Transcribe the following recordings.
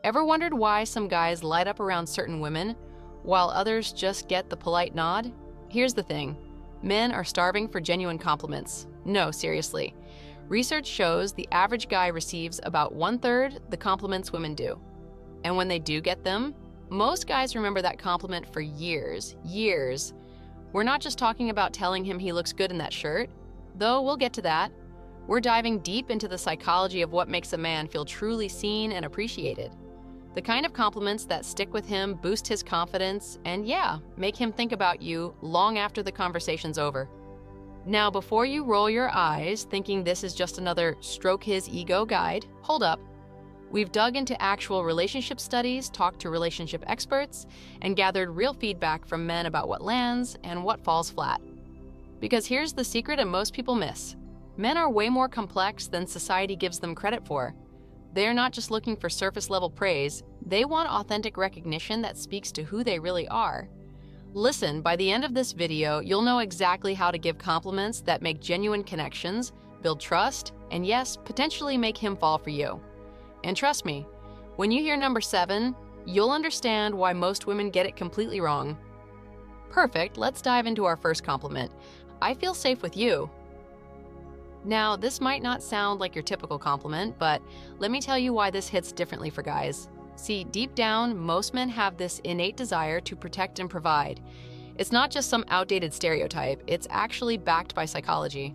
Ever wondered why some guys light up around certain women while others just get the polite nod? Here's the thing. Men are starving for genuine compliments. No, seriously. Research shows the average guy receives about 1/3 the compliments women do. And when they do get them, most guys remember that compliment for years. We're not just talking about telling him he looks good in that shirt, though we'll get to that. We're diving deep into the psychology of what makes a man feel truly seen and appreciated. The kind of compliments that stick with him, boost his confidence, and make him think about you long after the conversation's over. Now, before you roll your eyes thinking this is just another stroke his ego guide, hold up. We've dug into actual relationship studies, talked to relationship experts, and gathered real feedback from men about what lands and what falls flat. Because here's the secret and most people miss. Men are way more complex than society gives them credit for. They're not just looking for surface-level praise, they want authentic recognition that speaks to who they really are. Listen, by the end of this video, you'll know exactly how to give compliments that make genuine connections, build trust, and yes, potentially make him fall for you. And trust me, when you hear number 7, you'll understand why most women get it completely wrong. Perfect, let's dive into our first compliment. I feel safe with you. Now, this might not sound like your typical compliment, but let me tell you why this hits differently for guys. See, deep down, most men have this innate desire to protect and provide. It's not just some outdated stereotype, it's actually backed by psychology.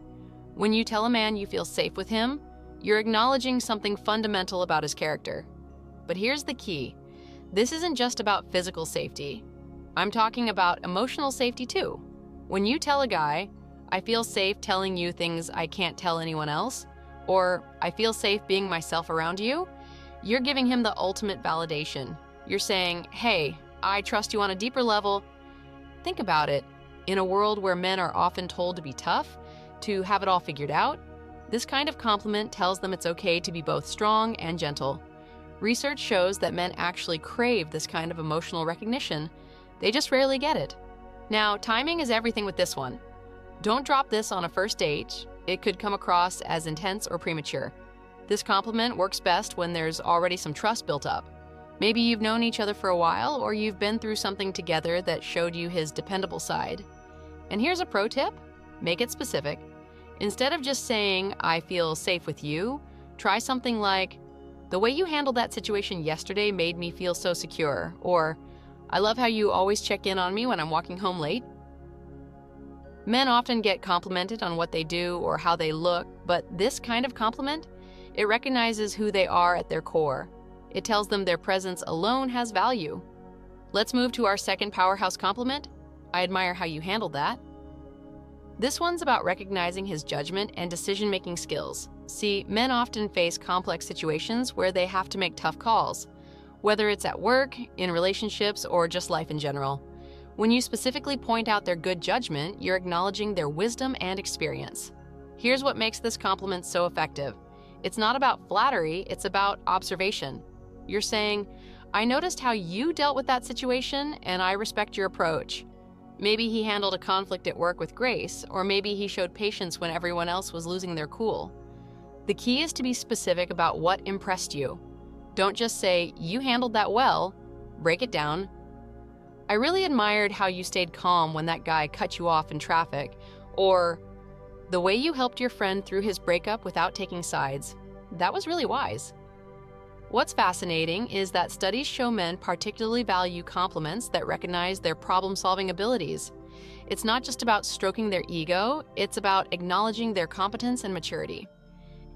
When you tell a man you feel safe with him, you're acknowledging something fundamental about his character. But here's the key. This isn't just about physical safety. I'm talking about emotional safety too. When you tell a guy, I feel safe telling you things I can't tell anyone else, or I feel safe being myself around you, you're giving him the ultimate validation. You're saying, hey, I trust you on a deeper level. Think about it. In a world where men are often told to be tough, to have it all figured out, this kind of compliment tells them it's okay to be both strong and gentle. Research shows that men actually crave this kind of emotional recognition. They just rarely get it. Now, timing is everything with this one. Don't drop this on a first date. It could come across as intense or premature. This compliment works best when there's already some trust built up. Maybe you've known each other for a while, or you've been through something together that showed you his dependable side. And here's a pro tip. Make it specific. Instead of just saying, I feel safe with you, try something like, the way you handled that situation yesterday made me feel so secure, or I love how you always check in on me when I'm walking home late. Men often get complimented on what they do or how they look, but this kind of compliment, it recognizes who they are at their core. It tells them their presence alone has value. Let's move to our second powerhouse compliment. I admire how you handled that. This one's about recognizing his judgment and decision-making skills. See, men often face complex situations where they have to make tough calls, whether it's at work, in relationships, or just life in general. When you specifically point out their good judgment, you're acknowledging their wisdom and experience. Here's what makes this compliment so effective. It's not about flattery, it's about observation. You're saying, I noticed how you dealt with that situation, and I respect your approach. Maybe he handled a conflict at work with grace, or maybe he showed patience when everyone else was losing their cool. The key is to be specific about what impressed you. Don't just say, you handled that well. Break it down. I really admired how you stayed calm when that guy cut you off in traffic, or the way you helped your friend through his breakup without taking sides. That was really wise. What's fascinating is that studies show men particularly value compliments that recognize their problem-solving abilities. It's not just about stroking their ego, it's about acknowledging their competence and maturity.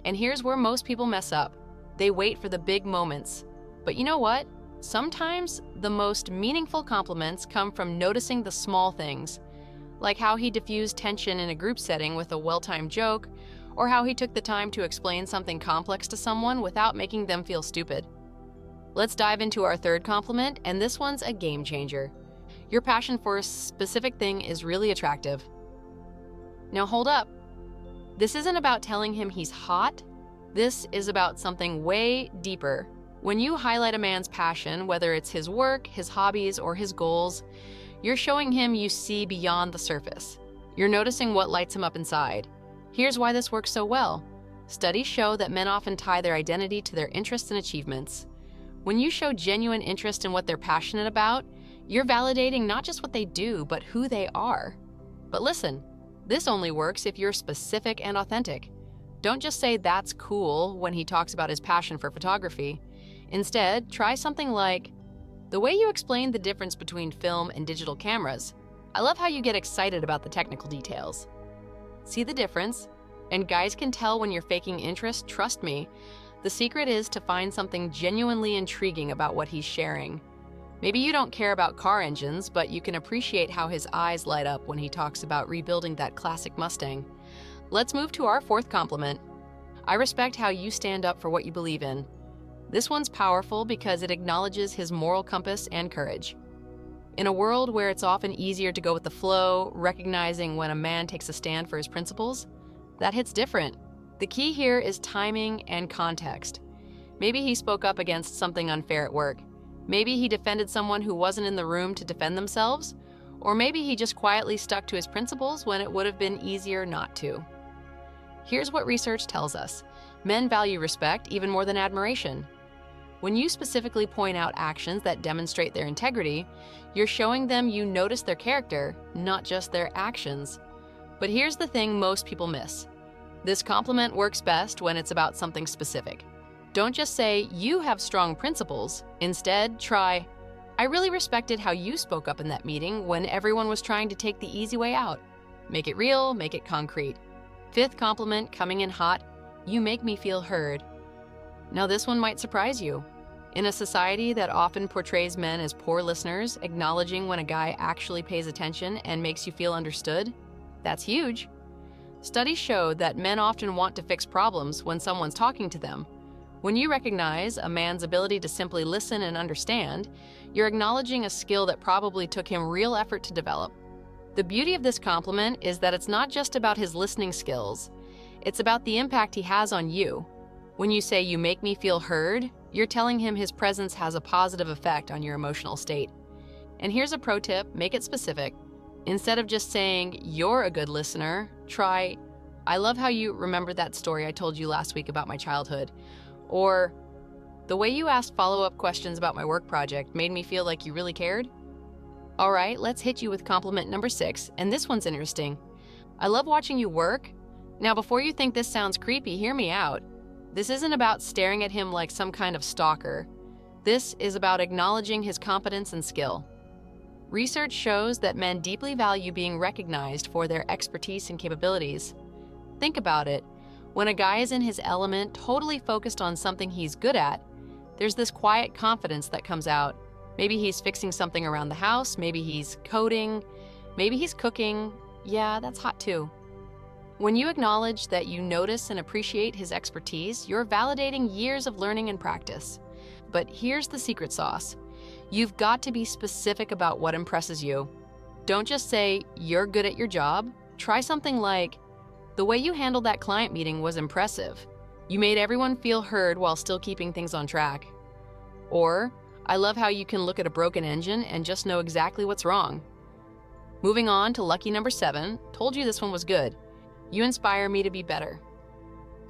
And here's where most people mess up. They wait for the big moments. But you know what? Sometimes the most meaningful compliments come from noticing the small things, like how he diffused tension in a group setting with a well-timed joke, or how he took the time to explain something complex to someone without making them feel stupid. Let's dive into our third compliment, and this one's a game changer. Your passion for a specific thing is really attractive. Now hold up. This isn't about telling him he's hot. This is about something way deeper. When you highlight a man's passion, whether it's his work, his hobbies, or his goals, you're showing him you see beyond the surface. You're noticing what lights him up inside. Here's why this works so well. Studies show that men often tie their identity to their interests and achievements. When you show genuine interest in what they're passionate about, you're validating not just what they do, but who they are. But listen, this only works if you're specific and authentic. Don't just say that's cool when he talks about his passion for photography. Instead, try something like, the way you explain the difference between film and digital cameras. I love how you get excited about the technical details. See the difference? And guys can tell when you're faking interest, trust me. The secret is to find something genuinely intriguing about what he's sharing. Maybe you don't care about car engines, but you can appreciate how his eyes light up when he talks about rebuilding that classic Mustang. Let's move to our fourth compliment. I respect how you stand up for what you believe in. This one's powerful because it acknowledges his moral compass and courage. In a world where it's often easier to go with the flow, recognizing when a man takes a stand for his principles, that hits different. The key here is timing and context. Maybe he spoke up against something unfair at work. Maybe he defended someone who wasn't in the room to defend themselves. Or maybe he just quietly stuck to his principles when it would have been easier not to. Here's what research tells us. Men value respect even more than admiration. When you specifically point out actions that demonstrate their integrity, you're showing them you notice their character, not just their actions. But here's the thing most people miss. This compliment works best when it's about something specific. Don't just say, you have strong principles. Instead, try, I really respected how you spoke up in that meeting when everyone was trying to take the easy way out. Make it real, make it concrete. Fifth compliment coming in hot, you make me feel heard. Now this one might surprise you. In a society that often portrays men as poor listeners, acknowledging when a guy actually pays attention and makes you feel understood, that's huge. Studies show that men often want to fix problems when someone's talking to them. When you recognize a man's ability to simply listen and understand, you're acknowledging a skill that probably took him real effort to develop. The beauty of this compliment is that it's not just about his listening skills, it's about the impact he has on you. When you say you make me feel heard, you're telling him his presence has a positive effect on your emotional state. And here's a pro tip, make it specific. Instead of just saying, you're a good listener, try, I love how you remembered that story I told you last week about my childhood. Or, the way you asked follow-up questions about my work project made me feel like you really cared. All right, let's hit you with compliment number 6, and this one's interesting. I love watching you work. Now, before you think this sounds creepy, hear me out. This isn't about staring at him like some kind of stalker. This is about acknowledging his competence and skill. Research shows that men deeply value being recognized for their expertise and capabilities. Think about it. When a guy is in his element, totally focused on something he's good at, there's this quiet confidence that comes out. Maybe he's fixing something around the house, maybe he's coding, maybe he's cooking. Yeah, that's hot too. When you acknowledge that you notice and appreciate his expertise, you're validating years of learning and practice. But here's the secret sauce. You've got to be specific about what impresses you. Don't just say, you're good at your job. Try something like, the way you handled that client meeting was impressive. You made everyone feel heard while still keeping things on track. Or, I love how you can look at a broken engine and just know exactly what's wrong. Moving on to lucky number 7, told you this one was good. You inspire me to be better.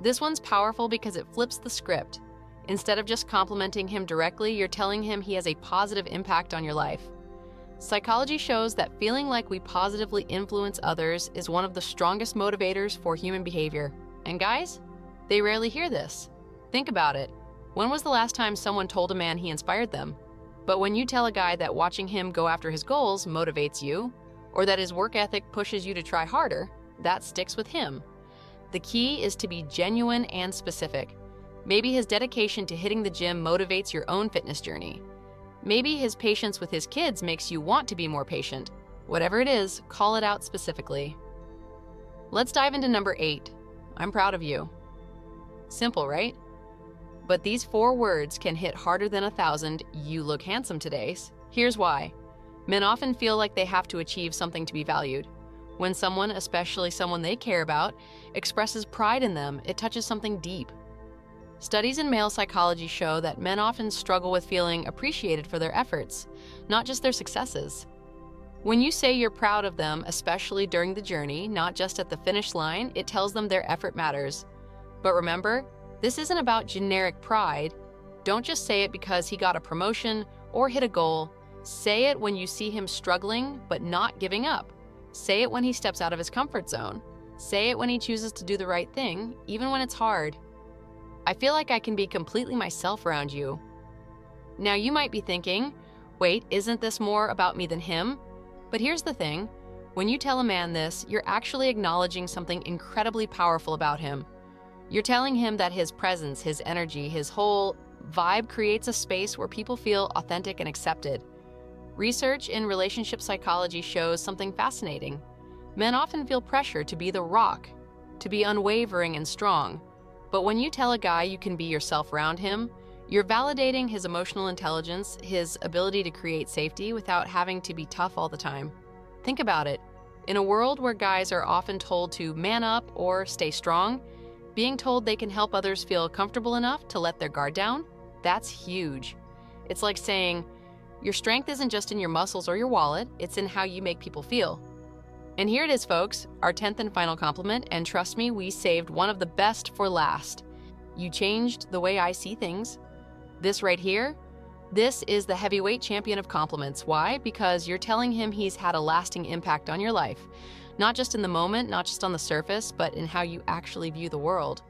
This one's powerful because it flips the script. Instead of just complimenting him directly, you're telling him he has a positive impact on your life. Psychology shows that feeling like we positively influence others is one of the strongest motivators for human behavior. And guys, they rarely hear this. Think about it. When was the last time someone told a man he inspired them? But when you tell a guy that watching him go after his goals motivates you, or that his work ethic pushes you to try harder, that sticks with him. The key is to be genuine and specific. Maybe his dedication to hitting the gym motivates your own fitness journey. Maybe his patience with his kids makes you want to be more patient. Whatever it is, call it out specifically. Let's dive into number 8. I'm proud of you. Simple, right? But these 4 words can hit harder than 1,000 "you look handsome today." Here's why. Men often feel like they have to achieve something to be valued. When someone, especially someone they care about, expresses pride in them, it touches something deep. Studies in male psychology show that men often struggle with feeling appreciated for their efforts, not just their successes. When you say you're proud of them, especially during the journey, not just at the finish line, it tells them their effort matters. But remember, this isn't about generic pride. Don't just say it because he got a promotion or hit a goal. Say it when you see him struggling but not giving up. Say it when he steps out of his comfort zone. Say it when he chooses to do the right thing, even when it's hard. I feel like I can be completely myself around you. Now you might be thinking, wait, isn't this more about me than him? But here's the thing. When you tell a man this, you're actually acknowledging something incredibly powerful about him. You're telling him that his presence, his energy, his whole vibe creates a space where people feel authentic and accepted. Research in relationship psychology shows something fascinating. Men often feel pressure to be the rock, to be unwavering and strong. But when you tell a guy you can be yourself around him, you're validating his emotional intelligence, his ability to create safety without having to be tough all the time. Think about it. In a world where guys are often told to man up or stay strong, being told they can help others feel comfortable enough to let their guard down, that's huge. It's like saying, your strength isn't just in your muscles or your wallet, it's in how you make people feel. And here it is, folks, our 10th and final compliment, and trust me, we saved one of the best for last. You changed the way I see things. This right here, this is the heavyweight champion of compliments. Why? Because you're telling him he's had a lasting impact on your life. Not just in the moment, not just on the surface, but in how you actually view the world.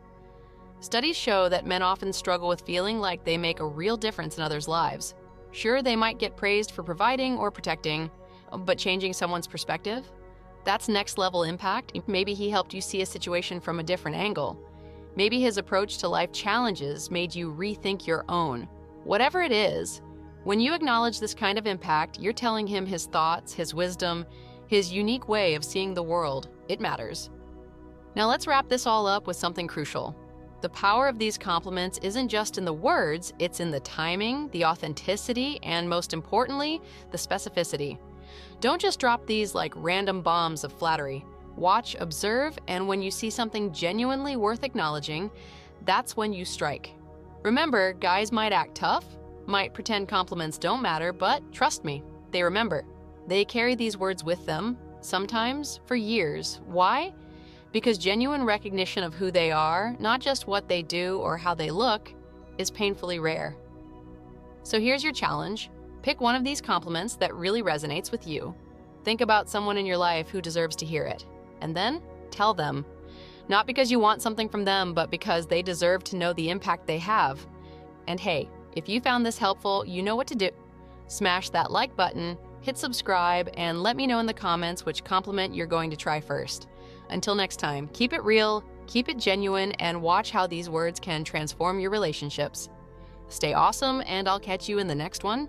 Studies show that men often struggle with feeling like they make a real difference in others' lives. Sure, they might get praised for providing or protecting, but changing someone's perspective? That's next level impact. Maybe he helped you see a situation from a different angle. Maybe his approach to life challenges made you rethink your own. Whatever it is, when you acknowledge this kind of impact, you're telling him his thoughts, his wisdom, his unique way of seeing the world. It matters. Now let's wrap this all up with something crucial. The power of these compliments isn't just in the words, it's in the timing, the authenticity, and most importantly, the specificity. Don't just drop these like random bombs of flattery. Watch, observe, and when you see something genuinely worth acknowledging, that's when you strike. Remember, guys might act tough, might pretend compliments don't matter, but trust me, they remember. They carry these words with them, sometimes for years. Why? Because genuine recognition of who they are, not just what they do or how they look, is painfully rare. So here's your challenge. Pick one of these compliments that really resonates with you. Think about someone in your life who deserves to hear it. And then tell them. Not because you want something from them, but because they deserve to know the impact they have. And hey, if you found this helpful, you know what to do. Smash that like button, hit subscribe, and let me know in the comments which compliment you're going to try first. Until next time, keep it real, keep it genuine, and watch how these words can transform your relationships. Stay awesome, and I'll catch you in the next one.